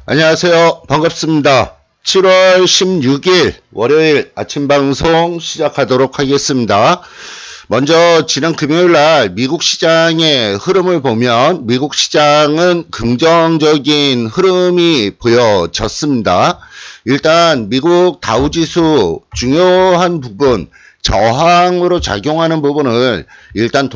안녕하세요. 반갑습니다. 7월 16일 월요일 아침 방송 시작하도록 하겠습니다. 먼저 지난 금요일 날 미국 시장의 흐름을 보면 미국 시장은 긍정적인 흐름이 보여졌습니다. 일단 미국 다우지수 중요한 부분, 저항으로 작용하는 부분을 일단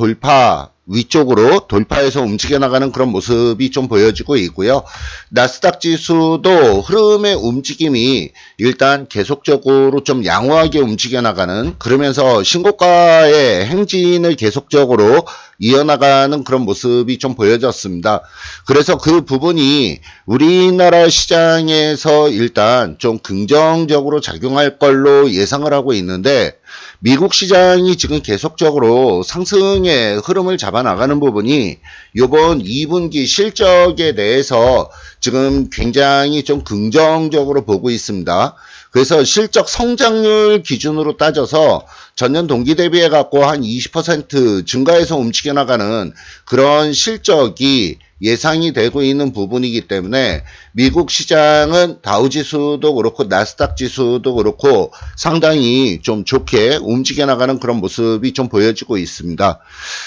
위쪽으로 돌파해서 움직여 나가는 그런 모습이 좀 보여지고 있고요. 나스닥 지수도 흐름의 움직임이 일단 계속적으로 좀 양호하게 움직여 나가는, 그러면서 신고가의 행진을 계속적으로 이어나가는 그런 모습이 좀 보여졌습니다. 그래서 그 부분이 우리나라 시장에서 일단 좀 긍정적으로 작용할 걸로 예상을 하고 있는데, 미국 시장이 지금 계속적으로 상승의 흐름을 잡아나가는 부분이 이번 2분기 실적에 대해서 지금 굉장히 좀 긍정적으로 보고 있습니다. 그래서 실적 성장률 기준으로 따져서 전년 동기 대비해 갖고 한 20% 증가해서 움직여 나가는 그런 실적이 예상이 되고 있는 부분이기 때문에 미국 시장은 다우지수도 그렇고 나스닥 지수도 그렇고 상당히 좀 좋게 움직여 나가는 그런 모습이 좀 보여지고 있습니다.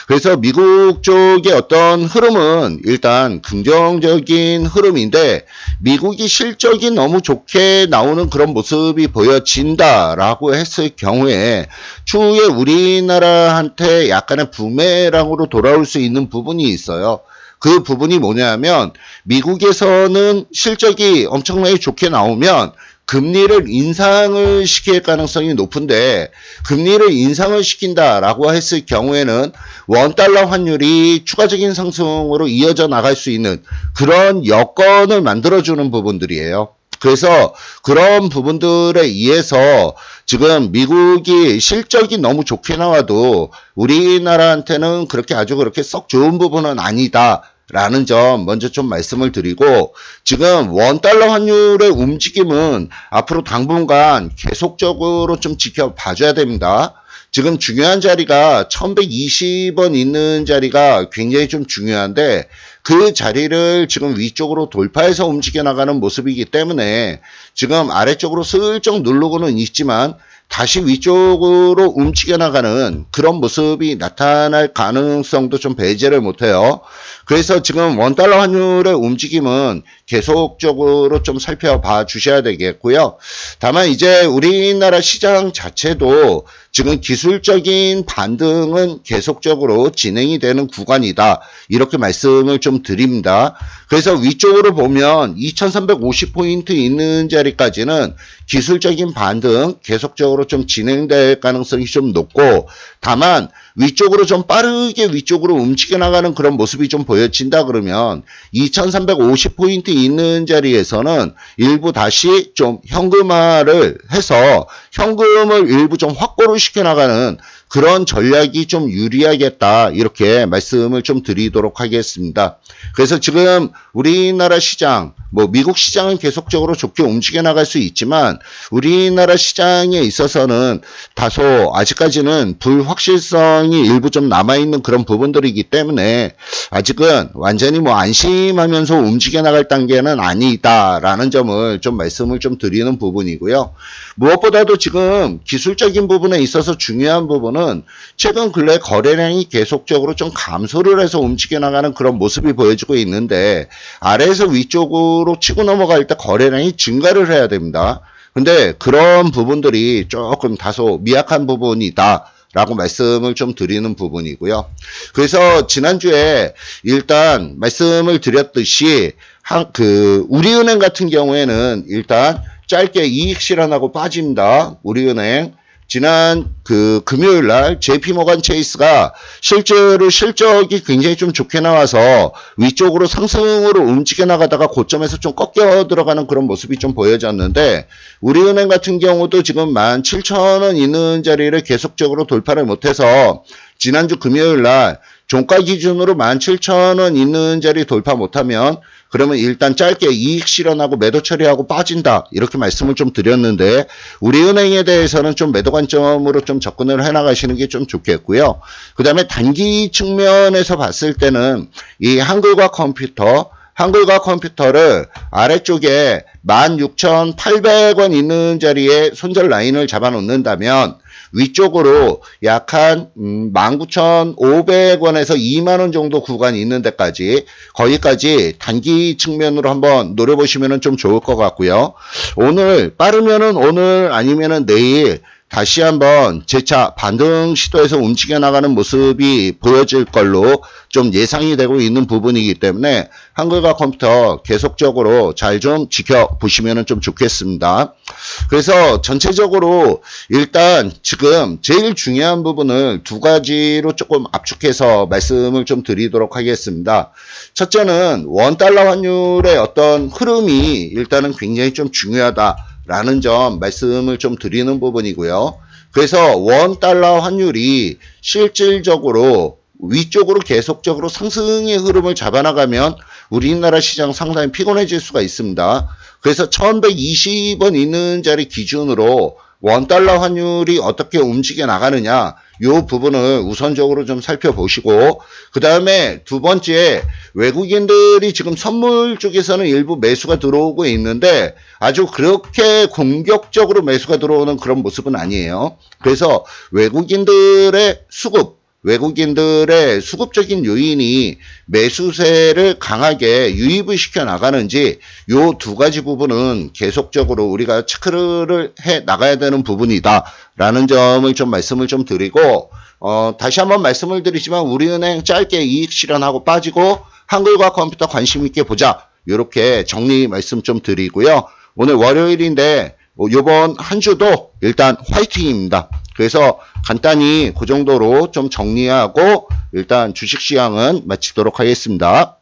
그래서 미국 쪽의 어떤 흐름은 일단 긍정적인 흐름인데, 미국이 실적이 너무 좋게 나오는 그런 모습이 보여진다라고 했을 경우에 추후에 우리나라한테 약간의 부메랑으로 돌아올 수 있는 부분이 있어요. 그 부분이 뭐냐면, 미국에서는 실적이 엄청나게 좋게 나오면 금리를 인상을 시킬 가능성이 높은데, 금리를 인상을 시킨다라고 했을 경우에는 원달러 환율이 추가적인 상승으로 이어져 나갈 수 있는 그런 여건을 만들어주는 부분들이에요. 그래서 그런 부분들에 의해서 지금 미국이 실적이 너무 좋게 나와도 우리나라한테는 그렇게 썩 좋은 부분은 아니다 라는 점 먼저 좀 말씀을 드리고, 지금 원달러 환율의 움직임은 앞으로 당분간 계속적으로 좀 지켜봐줘야 됩니다. 지금 중요한 자리가 1120원 있는 자리가 굉장히 좀 중요한데, 그 자리를 지금 위쪽으로 돌파해서 움직여 나가는 모습이기 때문에 지금 아래쪽으로 슬쩍 누르고는 있지만 다시 위쪽으로 움직여 나가는 그런 모습이 나타날 가능성도 좀 배제를 못해요. 그래서 지금 원달러 환율의 움직임은 계속적으로 좀 살펴봐 주셔야 되겠고요. 다만 이제 우리나라 시장 자체도 지금 기술적인 반등은 계속적으로 진행이 되는 구간이다, 이렇게 말씀을 좀 드립니다. 그래서 위쪽으로 보면 2350포인트 있는 자리까지는 기술적인 반등 계속적으로 좀 진행될 가능성이 좀 높고, 다만 위쪽으로 좀 빠르게 위쪽으로 움직여 나가는 그런 모습이 좀 보여진다 그러면 2350포인트 있는 자리에서는 일부 다시 좀 현금화를 해서 현금을 일부 좀 확보를 시켜 나가는 그런 전략이 좀 유리하겠다, 이렇게 말씀을 좀 드리도록 하겠습니다. 그래서 지금 우리나라 시장, 미국 시장은 계속적으로 좋게 움직여 나갈 수 있지만 우리나라 시장에 있어서는 다소 아직까지는 불확실성이 일부 좀 남아있는 그런 부분들이기 때문에 아직은 완전히 안심하면서 움직여 나갈 단계는 아니다라는 점을 좀 말씀을 좀 드리는 부분이고요. 무엇보다도 지금 기술적인 부분에 있어서 중요한 부분은 최근 근래 거래량이 계속적으로 좀 감소를 해서 움직여 나가는 그런 모습이 보여지고 있는데, 아래에서 위쪽으로 치고 넘어갈 때 거래량이 증가를 해야 됩니다. 근데 그런 부분들이 조금 다소 미약한 부분이다 라고 말씀을 좀 드리는 부분이고요. 그래서 지난주에 일단 말씀을 드렸듯이 우리은행 같은 경우에는 일단 짧게 이익 실현하고 빠집니다. 우리은행 지난 금요일 날 JP모간 체이스가 실제로 실적이 굉장히 좀 좋게 나와서 위쪽으로 상승으로 움직여 나가다가 고점에서 좀 꺾여 들어가는 그런 모습이 좀 보여졌는데, 우리은행 같은 경우도 지금 17,000원 있는 자리를 계속적으로 돌파를 못해서 지난주 금요일 날 종가 기준으로 17,000원 있는 자리 돌파 못하면 그러면 일단 짧게 이익 실현하고 매도 처리하고 빠진다, 이렇게 말씀을 좀 드렸는데, 우리은행에 대해서는 좀 매도 관점으로 좀 접근을 해나가시는 게 좀 좋겠고요. 그 다음에 단기 측면에서 봤을 때는 이 한글과 컴퓨터, 한글과 컴퓨터를 아래쪽에 16,800원 있는 자리에 손절 라인을 잡아 놓는다면 위쪽으로 약 한 19,500원에서 2만원 정도 구간이 있는 데까지 거기까지 단기 측면으로 한번 노려보시면 좀 좋을 것 같고요. 오늘 빠르면은 오늘 아니면은 내일 다시 한번 재차 반등 시도해서 움직여 나가는 모습이 보여질 걸로 좀 예상이 되고 있는 부분이기 때문에 한글과 컴퓨터 계속적으로 잘 좀 지켜보시면 좀 좋겠습니다. 그래서 전체적으로 일단 지금 제일 중요한 부분을 두 가지로 조금 압축해서 말씀을 좀 드리도록 하겠습니다. 첫째는 원달러 환율의 어떤 흐름이 일단은 굉장히 좀 중요하다. 라는 점 말씀을 좀 드리는 부분이고요. 그래서 원달러 환율이 실질적으로 위쪽으로 계속적으로 상승의 흐름을 잡아나가면 우리나라 시장 상당히 피곤해질 수가 있습니다. 그래서 1120원 있는 자리 기준으로 원달러 환율이 어떻게 움직여 나가느냐 이 부분을 우선적으로 좀 살펴보시고 그 다음에 두 번째 외국인들이 지금 선물 쪽에서는 일부 매수가 들어오고 있는데 아주 그렇게 공격적으로 매수가 들어오는 그런 모습은 아니에요. 그래서 외국인들의 수급적인 요인이 매수세를 강하게 유입을 시켜 나가는지 요 두 가지 부분은 계속적으로 우리가 체크를 해 나가야 되는 부분이다 라는 점을 좀 말씀을 좀 드리고 다시 한번 말씀을 드리지만 우리은행 짧게 이익 실현하고 빠지고 한글과 컴퓨터 관심 있게 보자 이렇게 정리 말씀 좀 드리고요. 오늘 월요일인데 요번 한 주도 일단 화이팅입니다. 그래서 간단히 그 정도로 좀 정리하고 일단 주식 시황은 마치도록 하겠습니다.